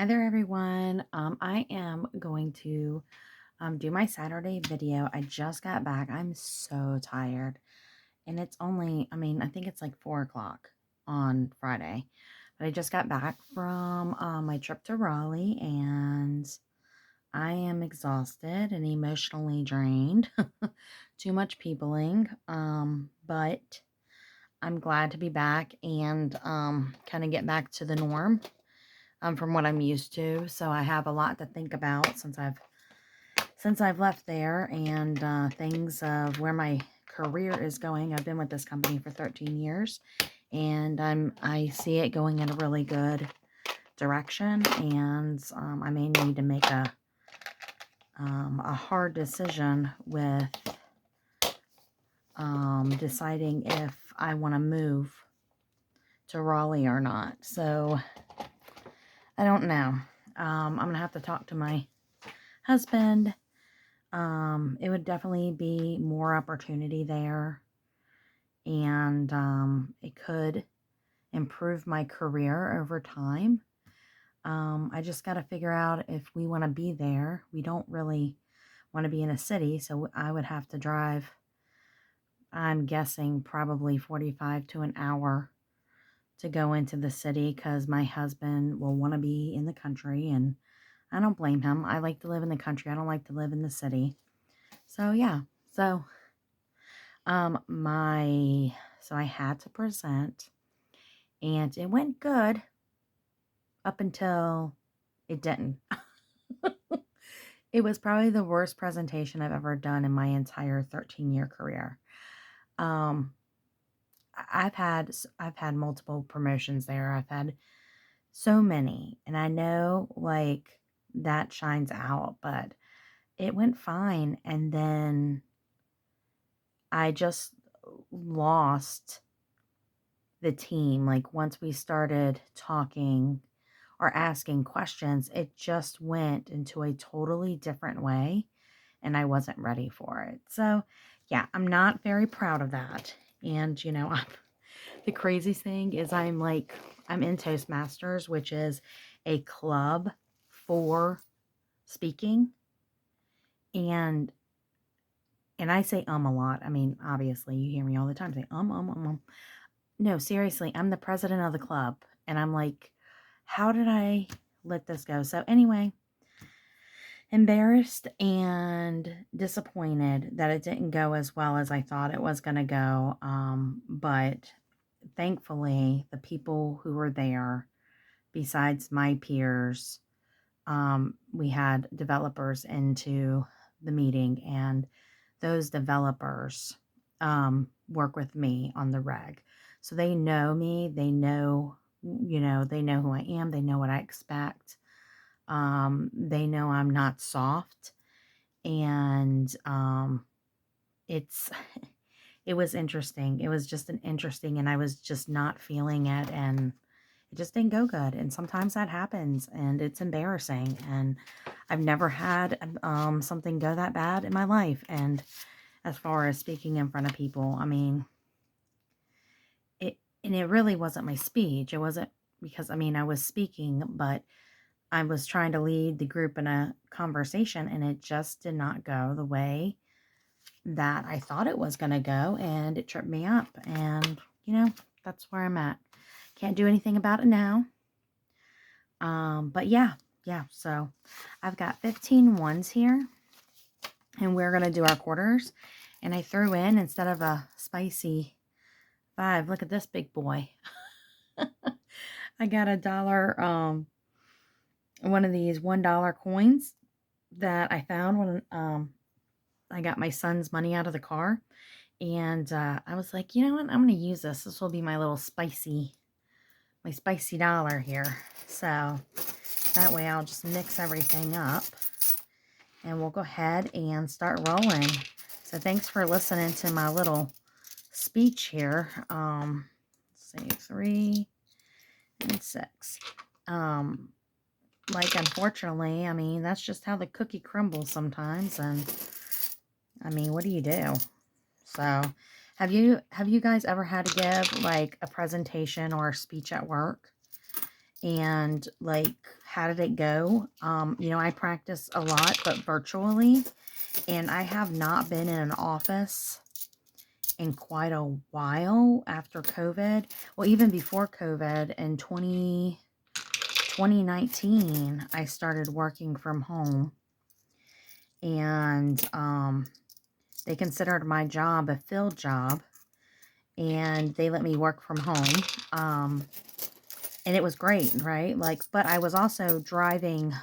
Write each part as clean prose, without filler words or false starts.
Hi there, everyone. I am going to do my Saturday video. I just got back. I'm so tired. And it's only, I think it's like 4 o'clock on Friday. But I just got back from my trip to Raleigh and I am exhausted and emotionally drained. Too much peopling. But I'm glad to be back and kind of get back to the norm from what I'm used to. So I have a lot to think about since I've left there and things of where my career is going. I've been with this company for 13 years and I see it going in a really good direction, and I may need to make a hard decision with deciding if I want to move to Raleigh or not. So I don't know. I'm going to have to talk to my husband. It would definitely be more opportunity there, and it could improve my career over time. I just got to figure out if we want to be there. We don't really want to be in a city, so I would have to drive, I'm guessing, probably 45 to an hour to go into the city because my husband will want to be in the country, and I don't blame him. I like to live in the country. I don't like to live in the city. So yeah. So so I had to present and it went good up until it didn't. It was probably the worst presentation I've ever done in my entire 13-year career. Um, I've had multiple promotions there. I've had so many, and I know like that shines out, but it went fine. And then I just lost the team. Like once we started talking or asking questions, it just went into a totally different way and I wasn't ready for it. So, yeah, I'm not very proud of that. And, the craziest thing is I'm in Toastmasters, which is a club for speaking. And I say a lot. I mean, obviously, you hear me all the time say No, seriously, I'm the president of the club. And I'm like, how did I let this go? So anyway, embarrassed and disappointed that it didn't go as well as I thought it was going to go. But thankfully, the people who were there, besides my peers, we had developers into the meeting, and those developers work with me on the reg. So they know me, they know, they know who I am, they know what I expect. They know I'm not soft, and it's it was interesting. It was just an interesting, and I was just not feeling it, and it just didn't go good. And sometimes that happens, and it's embarrassing. And I've never had something go that bad in my life. And as far as speaking in front of people, I mean, it really wasn't my speech. It wasn't because I was speaking, but I was trying to lead the group in a conversation, and it just did not go the way that I thought it was going to go, and it tripped me up. And, that's where I'm at. Can't do anything about it now. But yeah, so I've got 15 ones here, and we're going to do our quarters. And I threw in, instead of a spicy 5, look at this big boy. I got one of these $1 coins that I found when I got my son's money out of the car. And I was like, you know what? I'm going to use this. This will be my little my spicy dollar here. So that way I'll just mix everything up. And we'll go ahead and start rolling. So thanks for listening to my little speech here. Let's see, 3 and 6. Unfortunately, that's just how the cookie crumbles sometimes. And what do you do? So have you guys ever had to give like a presentation or a speech at work And like, how did it go? You know, I practice a lot, but virtually, and I have not been in an office in quite a while after COVID. Well, even before COVID in 2019, I started working from home, and they considered my job a field job, and they let me work from home. And it was great, right? Like, but I was also driving.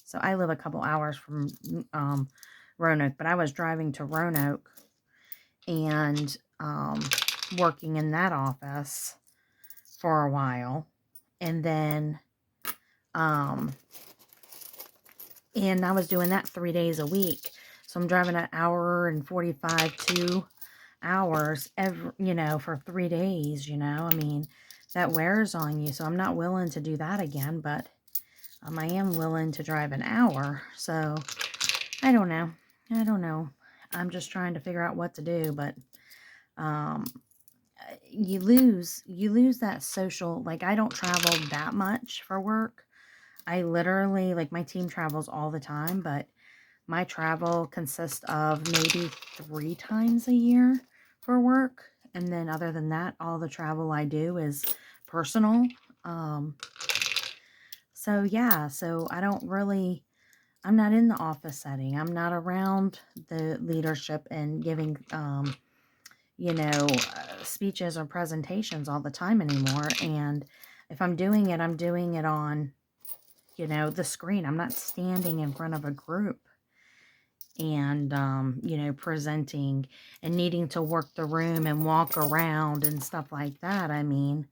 So I live a couple hours from Roanoke, but I was driving to Roanoke and working in that office for a while. And then, and I was doing that 3 days a week. So I'm driving an hour and 45, 2 hours every, you know, for 3 days, you know. I mean, that wears on you. So I'm not willing to do that again, but I am willing to drive an hour. So I don't know. I don't know. I'm just trying to figure out what to do, but um, you lose that social, like I don't travel that much for work. I literally, like my team travels all the time, but my travel consists of maybe 3 times a year for work. And then other than that, all the travel I do is personal. Um, so yeah, so I don't really, I'm not in the office setting. I'm not around the leadership and giving, you know, speeches or presentations all the time anymore. And if I'm doing it, I'm doing it on, you know, the screen. I'm not standing in front of a group and, you know, presenting and needing to work the room and walk around and stuff like that. I mean,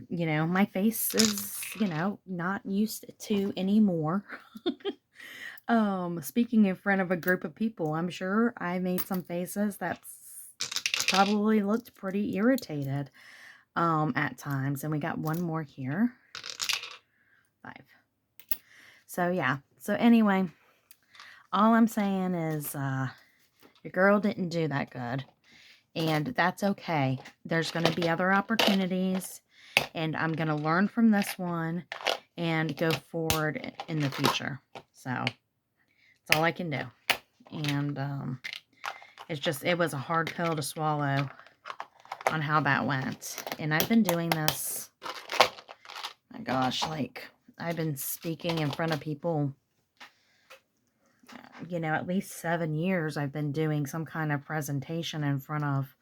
you know, my face is, you know, not used to anymore. Speaking in front of a group of people, I'm sure I made some faces that probably looked pretty irritated, at times. And we got one more here. 5. So, yeah. So, anyway, all I'm saying is, your girl didn't do that good. And that's okay. There's going to be other opportunities. And I'm going to learn from this one and go forward in the future. So, that's all I can do. And, it's just, it was a hard pill to swallow on how that went. And I've been doing this, my gosh, like, I've been speaking in front of people, you know, at least 7 years I've been doing some kind of presentation in front of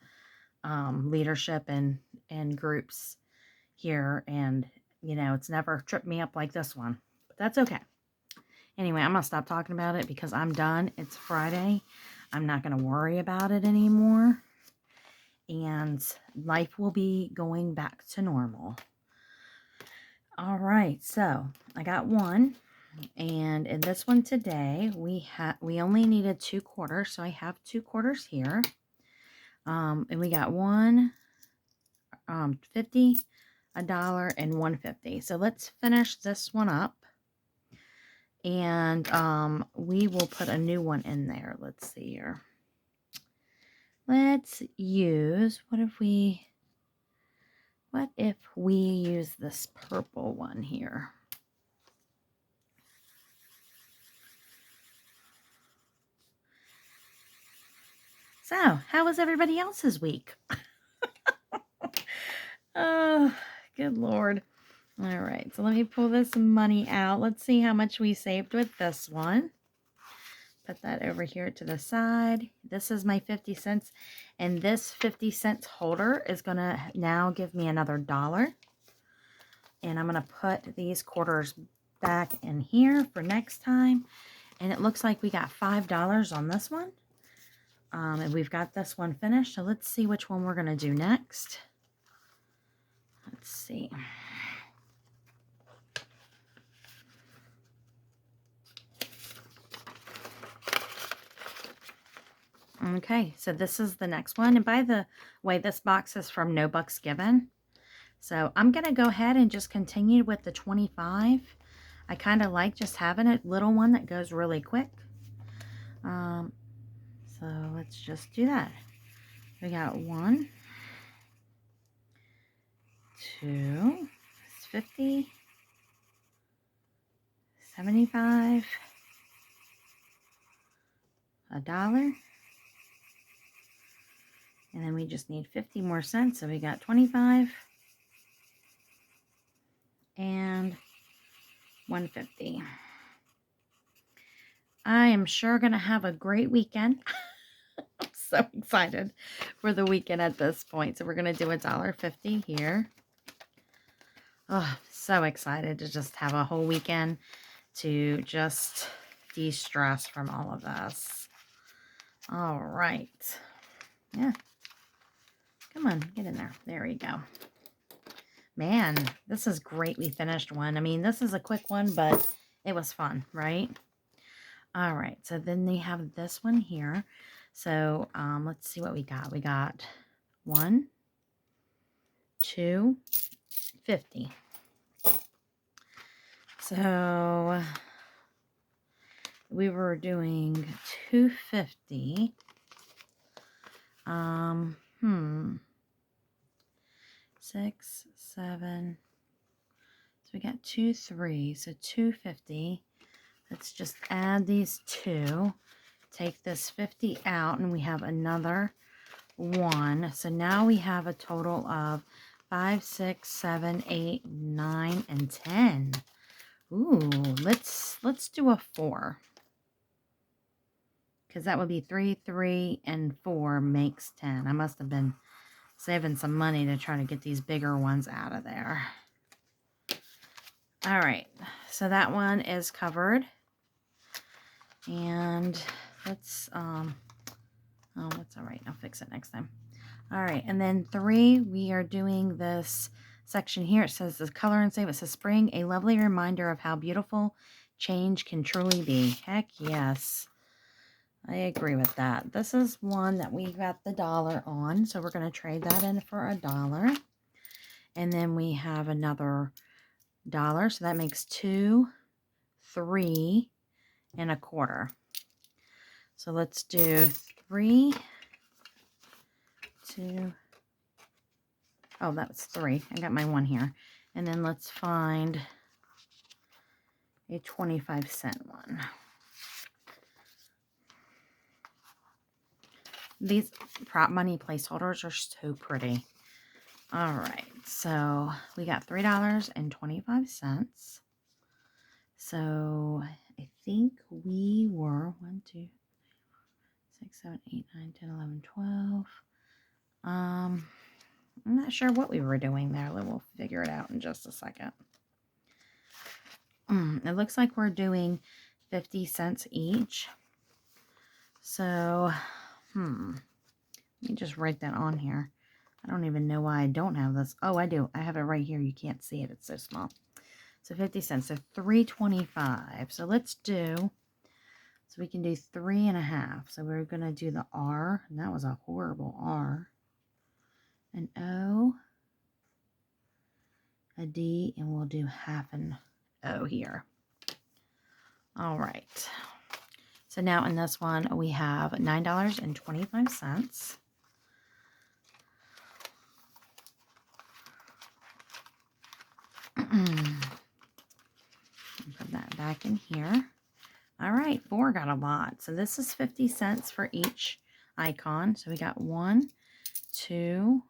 leadership and groups here. And, you know, it's never tripped me up like this one. But that's okay. Anyway, I'm going to stop talking about it because I'm done. It's Friday. I'm not going to worry about it anymore. And life will be going back to normal. All right, so I got one, and in this one today, we only needed 2 quarters, so I have 2 quarters here. And we got 1, 50, $1, and 1.50. So let's finish this one up, and we will put a new one in there. Let's see here. Let's use, what if we use this purple one here? So, how was everybody else's week? Oh, good Lord. All right, so let me pull this money out. Let's see how much we saved with this one. Put that over here to the side. This is my 50 cents, and this 50 cents holder is going to now give me another $1. And I'm going to put these quarters back in here for next time. And it looks like we got $5 on this one. And we've got this one finished. So let's see which one we're going to do next. Let's see. Okay, so this is the next one. And by the way, this box is from No Bucks Given. So I'm going to go ahead and just continue with the 25. I kind of like just having a little one that goes really quick. So let's just do that. We got 1, 2, it's $1.50, $75, $1, and then we just need 50 more cents, so we got 25 and 150. I am sure gonna have a great weekend. I'm so excited for the weekend at this point. So we're gonna do $1.50 here. Oh, so excited to just have a whole weekend to just de-stress from all of this. All right. Yeah. Come on, get in there. There we go. Man, this is great. We finished one. I mean, this is a quick one, but it was fun, right? All right. So then they have this one here. So let's see what we got. We got 1, 2, 50. So we were doing 250. 6, 7. So we got 2, 3. So 250. Let's just add these two. Take this 50 out, and we have another 1. So now we have a total of 5, 6, 7, 8, 9, and 10. Ooh, let's do a 4. Because that would be 3, 3, and 4 makes 10. I must have been saving some money to try to get these bigger ones out of there. All right, so that one is covered. And let's, oh, that's all right. I'll fix it next time. All right, and then 3, we are doing this section here. It says the color and save. It says spring, a lovely reminder of how beautiful change can truly be. Heck yes. I agree with that. This is one that we got the $1 on, so we're going to trade that in for $1. And then we have another $1, so that makes 2, 3, and a quarter. So let's do 3, 2. Oh, that's 3. I got my 1 here. And then let's find a 25-cent one. These prop money placeholders are so pretty. All right, so we got $3.25. So I think we were 1, 2, 6, 7, 8, 9, 10, 11, 12. I'm not sure what we were doing there. We'll figure it out in just a second. It looks like we're doing 50 cents each. So, let me just write that on here. I don't even know why I don't have this. Oh, I do. I have it right here. You can't see it. It's so small. So 50 cents. So $3.25. So let's do, so we can do 3.5. So we're going to do the R. And that was a horrible R. An O. A D. And we'll do half an O here. All right. So now in this one, we have $9.25. Put that back in here. All right, 4 got a lot. So this is 50 cents for each icon. So we got 1, 2.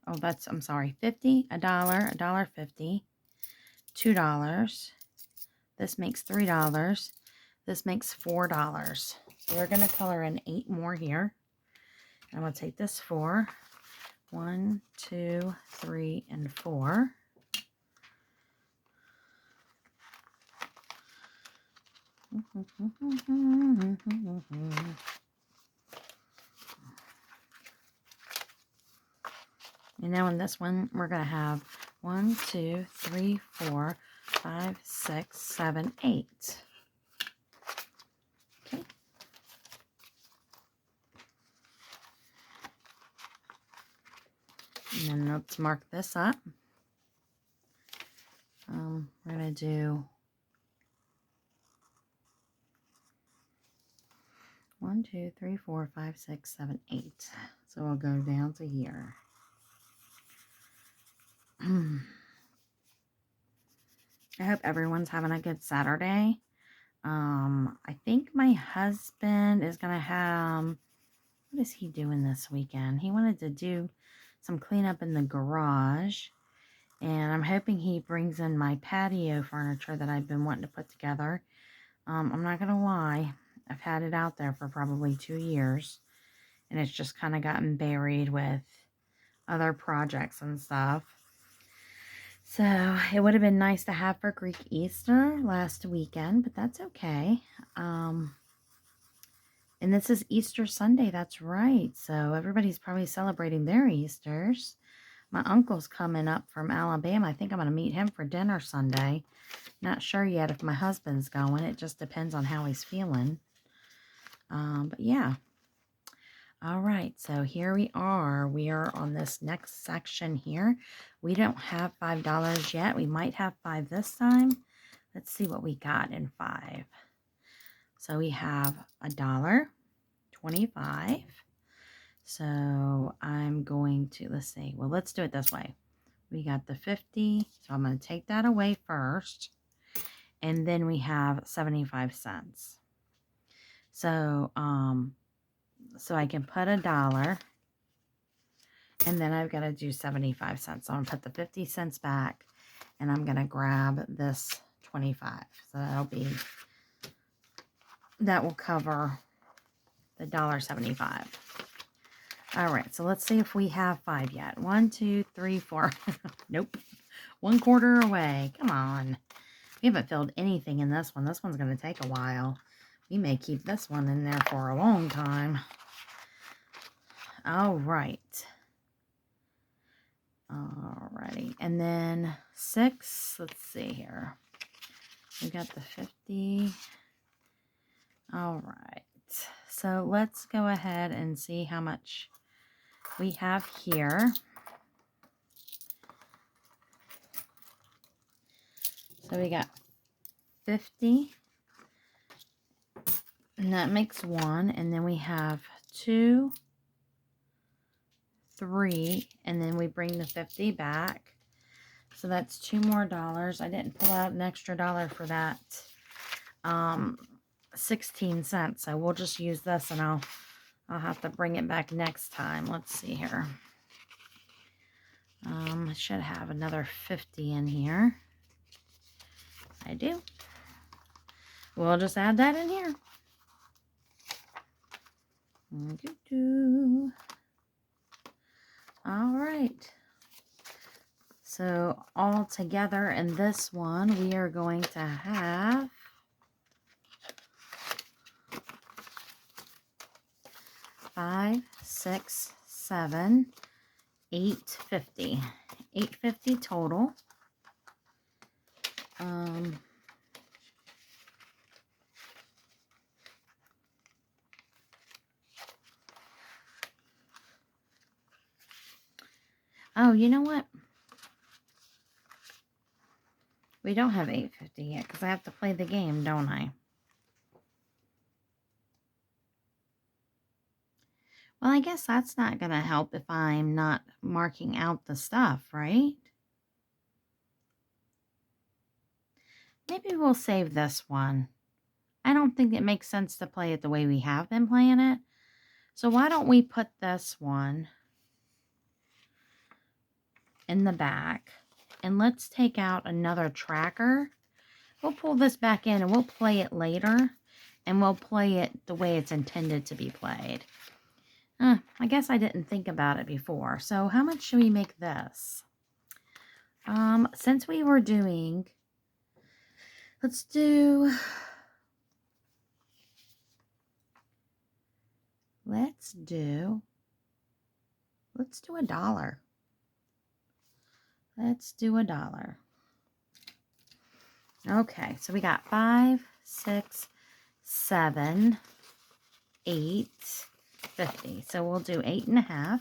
Oh, that's, I'm sorry, 50, $1, $1.50, $2. This makes $3. This makes $4. We're going to color in 8 more here. I'm going to take this 4. 1, 2, 3, and 4. And now in this one, we're going to have 1, 2, 3, 4, 5, 6, 7, 8. Okay. And then let's mark this up. We're going to do 1, 2, 3, 4, 5, 6, 7, 8. So we'll go down to here. I hope everyone's having a good Saturday. I think my husband is going to have, what is he doing this weekend? He wanted to do some cleanup in the garage. And I'm hoping he brings in my patio furniture that I've been wanting to put together. I'm not going to lie. I've had it out there for probably 2 years. And it's just kind of gotten buried with other projects and stuff. So it would have been nice to have for Greek Easter last weekend, but that's okay. And this is Easter Sunday, that's right. So everybody's probably celebrating their Easters. My uncle's coming up from Alabama. I think I'm going to meet him for dinner Sunday. Not sure yet if my husband's going. It just depends on how he's feeling. But yeah. All right, so here we are. We are on this next section here. We don't have $5 yet. We might have 5 this time. Let's see what we got in 5. So we have $1, 25. So I'm going to, let's see. Well, let's do it this way. We got the 50. So I'm going to take that away first. And then we have 75 cents. So, so I can put $1, and then I've got to do 75 cents. So I'm going to put the 50 cents back, and I'm going to grab this 25. So that will cover the $1.75. All right, so let's see if we have 5 yet. 1, 2, 3, 4. Nope. 1/4 away. Come on. We haven't filled anything in this one. This one's going to take a while. We may keep this one in there for a long time. All right. Alrighty. And then 6. Let's see here. We got the 50. All right. So let's go ahead and see how much we have here. So we got 50. And that makes 1. And then we have 2, 3, and then we bring the 50 back. So that's $2 more. I didn't pull out an extra $1 for that 16 cents. So we'll just use this, and I'll have to bring it back next time. Let's see here. I should have another 50 in here. I do. We'll just add that in here. All right. So all together in this one, we are going to have $5, $6, $7, $8.50. $8.50 total. Oh, you know what? We don't have $8.50 yet because I have to play the game, don't I? Well, I guess that's not going to help if I'm not marking out the stuff, right? Maybe we'll save this one. I don't think it makes sense to play it the way we have been playing it. So why don't we put this one in the back, and let's take out another tracker. We'll pull this back in and we'll play it later, and we'll play it the way it's intended to be played. I guess I didn't think about it before. So how much should we make this? Since we were doing, let's do $1. Let's do $1. Let's do $1. Okay, so we got 5, 6, 7, 8, 50. So we'll do 8.5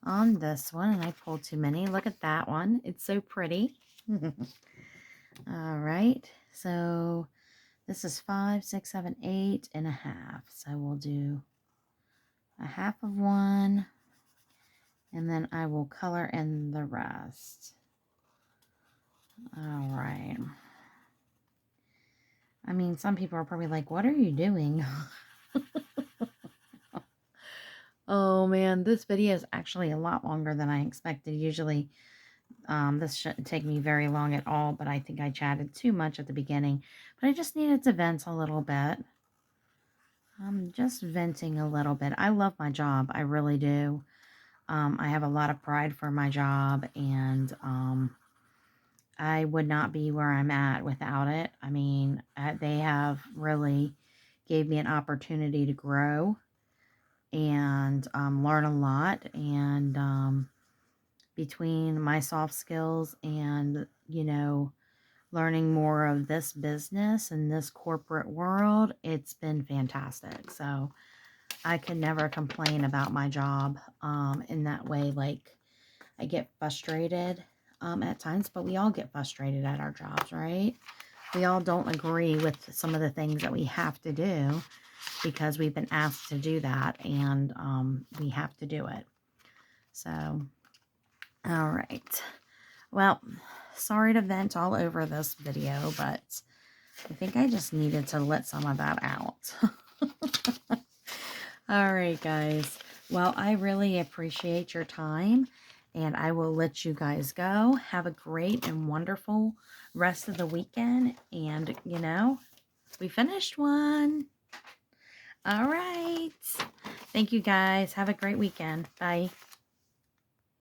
on this one. And I pulled too many. Look at that one. It's so pretty. All right. So this is 5, 6, 7, 8.5. So we'll do 1/2 of one. And then I will color in the rest. All right. I mean, some people are probably like, what are you doing? Oh man, this video is actually a lot longer than I expected. Usually, this shouldn't take me very long at all, but I think I chatted too much at the beginning. But I just needed to vent a little bit. I'm just venting a little bit. I love my job. I really do. I have a lot of pride for my job, and I would not be where I'm at without it. I mean, they have really gave me an opportunity to grow and learn a lot. And between my soft skills and, learning more of this business and this corporate world, it's been fantastic. So I can never complain about my job in that way. Like, I get frustrated at times, but we all get frustrated at our jobs, right? We all don't agree with some of the things that we have to do because we've been asked to do that, and we have to do it. So, all right. Well, sorry to vent all over this video, but I think I just needed to let some of that out. All right, guys. Well, I really appreciate your time, and I will let you guys go. Have a great and wonderful rest of the weekend. And, we finished one. All right. Thank you, guys. Have a great weekend. Bye.